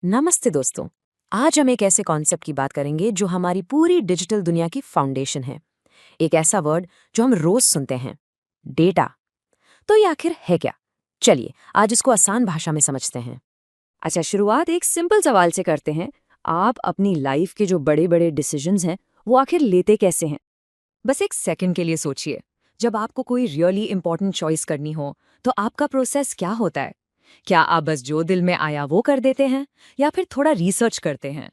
नमस्ते दोस्तों। आज हम एक ऐसे कॉन्सेप्ट की बात करेंगे जो हमारी पूरी डिजिटल दुनिया की फाउंडेशन है। एक ऐसा वर्ड जो हम रोज सुनते हैं, डेटा। तो ये आखिर है क्या? चलिए आज इसको आसान भाषा में समझते हैं। अच्छा, शुरुआत एक सिंपल सवाल से करते हैं। आप अपनी लाइफ के जो बड़े बड़े डिसीजंस हैं वो आखिर लेते कैसे हैं? बस एक सेकंड के लिए सोचिए। जब आपको कोई रियली इंपॉर्टेंट चॉइस करनी हो तो आपका प्रोसेस क्या होता है? क्या आप बस जो दिल में आया वो कर देते हैं या फिर थोड़ा रिसर्च करते हैं?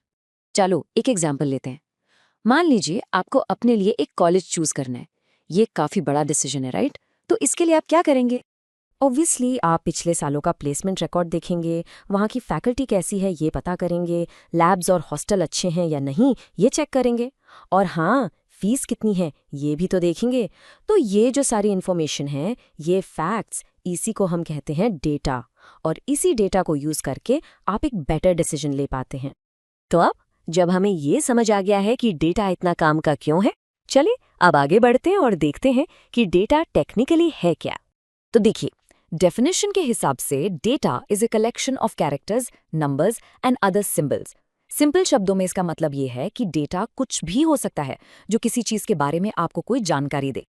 चलो एक एग्जाम्पल लेते हैं। मान लीजिए आपको अपने लिए एक कॉलेज चूज करना है। ये काफी बड़ा डिसीजन है, राइट? तो इसके लिए आप क्या करेंगे? ऑब्वियसली आप पिछले सालों का प्लेसमेंट रिकॉर्ड देखेंगे, वहाँ की फैकल्टी कैसी है ये पता करेंगे, लैब्स और हॉस्टल अच्छे हैं या नहीं ये चेक करेंगे, और हाँ, फीस कितनी है ये भी तो देखेंगे। तो ये जो सारी इन्फॉर्मेशन है, ये फैक्ट्स, इसी को हम कहते हैं डेटा। और इसी डेटा को यूज करके आप एक बेटर डिसीजन ले पाते हैं। तो अब जब हमें ये समझ आ गया है कि डेटा इतना काम का क्यों है, चलिए अब आगे बढ़ते हैं और देखते हैं कि डेटा टेक्निकली है क्या। तो देखिए, डेफिनेशन के हिसाब से data is a collection of characters, numbers and other symbols. Simple शब्दों में इसका मतलब ये है कि डेटा कुछ भी हो सकता है जो किसी चीज के बारे में आपको कोई जानकारी दे।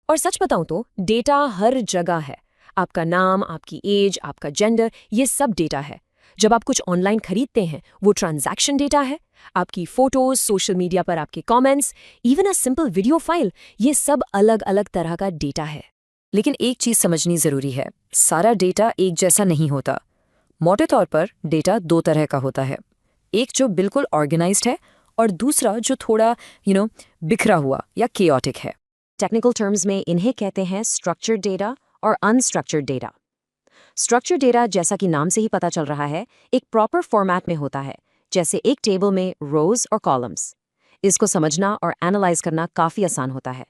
और सच बताऊं तो डेटा हर जगह है। आपका नाम, आपकी एज, आपका जेंडर, ये सब डेटा है। जब आप कुछ ऑनलाइन खरीदते हैं वो ट्रांजैक्शन डेटा है। आपकी फोटोज, सोशल मीडिया पर आपके comments, even a simple video file, ये सब अलग अलग तरह का डेटा है। लेकिन एक चीज समझनी जरूरी है, सारा डेटा एक जैसा नहीं होता। मोटे तौर पर डेटा दो तरह का होता है। एक जो बिल्कुल ऑर्गेनाइज्ड है और दूसरा जो थोड़ा बिखरा हुआ या केओटिक है। टेक्निकल टर्म्स में इन्हें कहते हैं स्ट्रक्चर्ड डेटा और अनस्ट्रक्चर्ड डेटा। स्ट्रक्चर्ड डेटा, जैसा कि नाम से ही पता चल रहा है, एक प्रॉपर फॉर्मेट में होता है, जैसे एक टेबल में रोज और कॉलम्स। इसको समझना और एनालाइज करना काफी आसान होता है।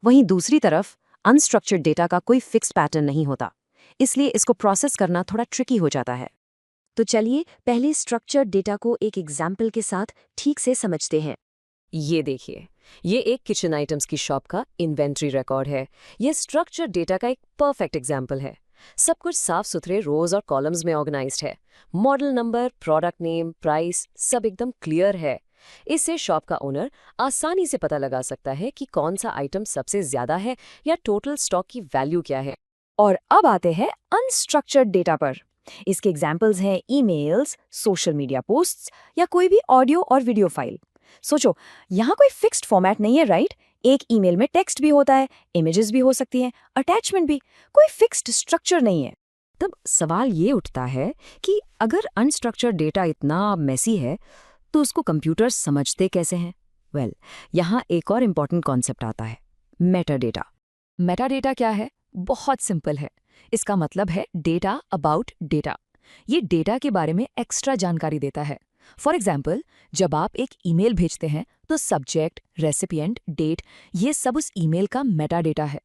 वहीं दूसरी तरफ अनस्ट्रक्चर्ड डेटा का कोई फिक्स पैटर्न नहीं होता, इसलिए इसको प्रोसेस करना थोड़ा ट्रिकी हो जाता है। तो चलिए पहले स्ट्रक्चर्ड डेटा को एक एग्जाम्पल के साथ ठीक से समझते हैं। ये देखिए, ये एक किचन आइटम्स की शॉप का इन्वेंट्री रिकॉर्ड है। ये स्ट्रक्चर्ड डेटा का एक परफेक्ट एग्जाम्पल है। सब कुछ साफ सुथरे रोज और कॉलम्स में ऑर्गेनाइज्ड है। Model number, product name, price, सब एकदम क्लियर है। इससे शॉप का ओनर आसानी से पता लगा सकता है कि कौन सा आइटम सबसे ज्यादा है या टोटल स्टॉक की वैल्यू क्या है। और अब आते हैं अनस्ट्रक्चर्ड डेटा पर। इसके एग्जाम्पल्स हैं ईमेल्स, सोशल मीडिया पोस्ट्स या कोई भी ऑडियो और वीडियो फाइल। सोचो, यहाँ कोई फिक्स्ड फॉर्मेट नहीं है, राइट? एक ईमेल में टेक्स्ट भी होता है, इमेजेस भी हो सकती हैं, अटैचमेंट भी। कोई फिक्स्ड स्ट्रक्चर नहीं है। तब सवाल ये उठता है कि अगर अनस्ट्रक्चर्ड डेटा इतना मेसी है तो उसको कंप्यूटर्स समझते कैसे हैं? यहाँ एक और इम्पॉर्टेंट कॉन्सेप्ट आता है, मेटा डेटा। मेटा डेटा क्या है? बहुत सिंपल है। इसका मतलब है डेटा अबाउट डेटा। ये डेटा के बारे में एक्स्ट्रा जानकारी देता है। फॉर एग्जाम्पल, जब आप एक ईमेल भेजते हैं तो सब्जेक्ट, रेसिपिएंट, डेट, ये सब उस ईमेल का मेटा डेटा है।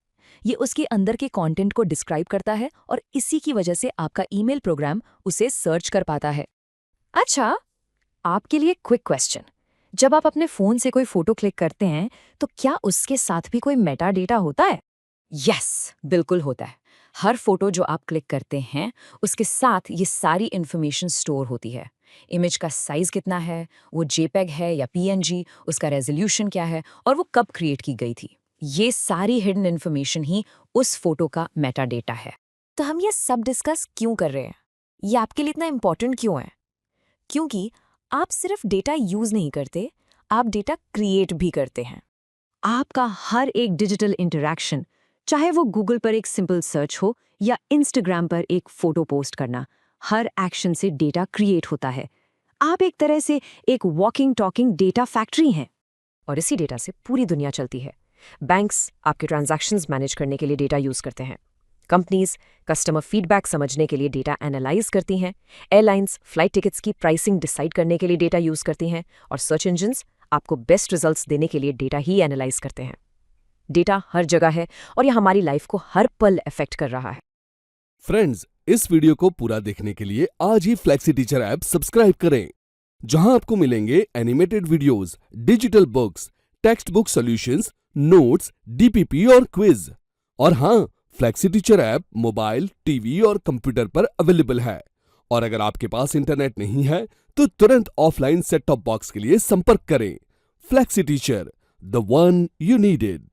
ये उसके अंदर के कंटेंट को डिस्क्राइब करता है और इसी की वजह से आपका ईमेल प्रोग्राम उसे सर्च कर पाता है। अच्छा, आपके लिए क्विक क्वेश्चन। जब आप अपने फोन से कोई फोटो क्लिक करते हैं तो क्या उसके साथ भी कोई मेटा डेटा होता है? यस, बिल्कुल होता है। हर फोटो जो आप क्लिक करते हैं उसके साथ ये सारी इन्फॉर्मेशन स्टोर होती है। इमेज का साइज कितना है, वो जेपेग है या पीएनजी, उसका रेजोल्यूशन क्या है और वो कब क्रिएट की गई थी। ये सारी हिडन इन्फॉर्मेशन ही उस फोटो का मेटा डेटा है। तो हम ये सब डिस्कस क्यों कर रहे हैं? ये आपके लिए इतना इंपॉर्टेंट क्यों है? क्योंकि आप सिर्फ डेटा यूज नहीं करते, आप डेटा क्रिएट भी करते हैं। आपका हर एक डिजिटल इंटरैक्शन, चाहे वो गूगल पर एक सिंपल सर्च हो या इंस्टाग्राम पर एक फोटो पोस्ट करना, हर एक्शन से डेटा क्रिएट होता है। आप एक तरह से एक वॉकिंग टॉकिंग डेटा फैक्ट्री हैं। और इसी डेटा से पूरी दुनिया चलती है। बैंक्स आपके ट्रांजैक्शंस मैनेज करने के लिए डेटा यूज करते हैं। कंपनीज कस्टमर फीडबैक समझने के लिए डेटा एनालाइज करती हैं। एयरलाइंस फ्लाइट टिकट्स की प्राइसिंग डिसाइड करने के लिए डेटा यूज करती हैं। और सर्च इंजिन्स आपको बेस्ट रिजल्ट्स देने के लिए डेटा ही एनालाइज करते हैं। डेटा हर जगह है और यह हमारी लाइफ को हर पल अफेक्ट कर रहा है। फ्रेंड्स, इस वीडियो को पूरा देखने के लिए आज ही फ्लेक्सी टीचर ऐप सब्सक्राइब करें, जहां आपको मिलेंगे animated videos, digital books, text book solutions, notes, DPP और क्विज। और हाँ, flexi teacher app mobile, TV और कंप्यूटर पर अवेलेबल है और अगर आपके पास इंटरनेट नहीं है तो तुरंत ऑफलाइन सेट टॉप बॉक्स के लिए संपर्क करें। Flexi teacher, the one you needed.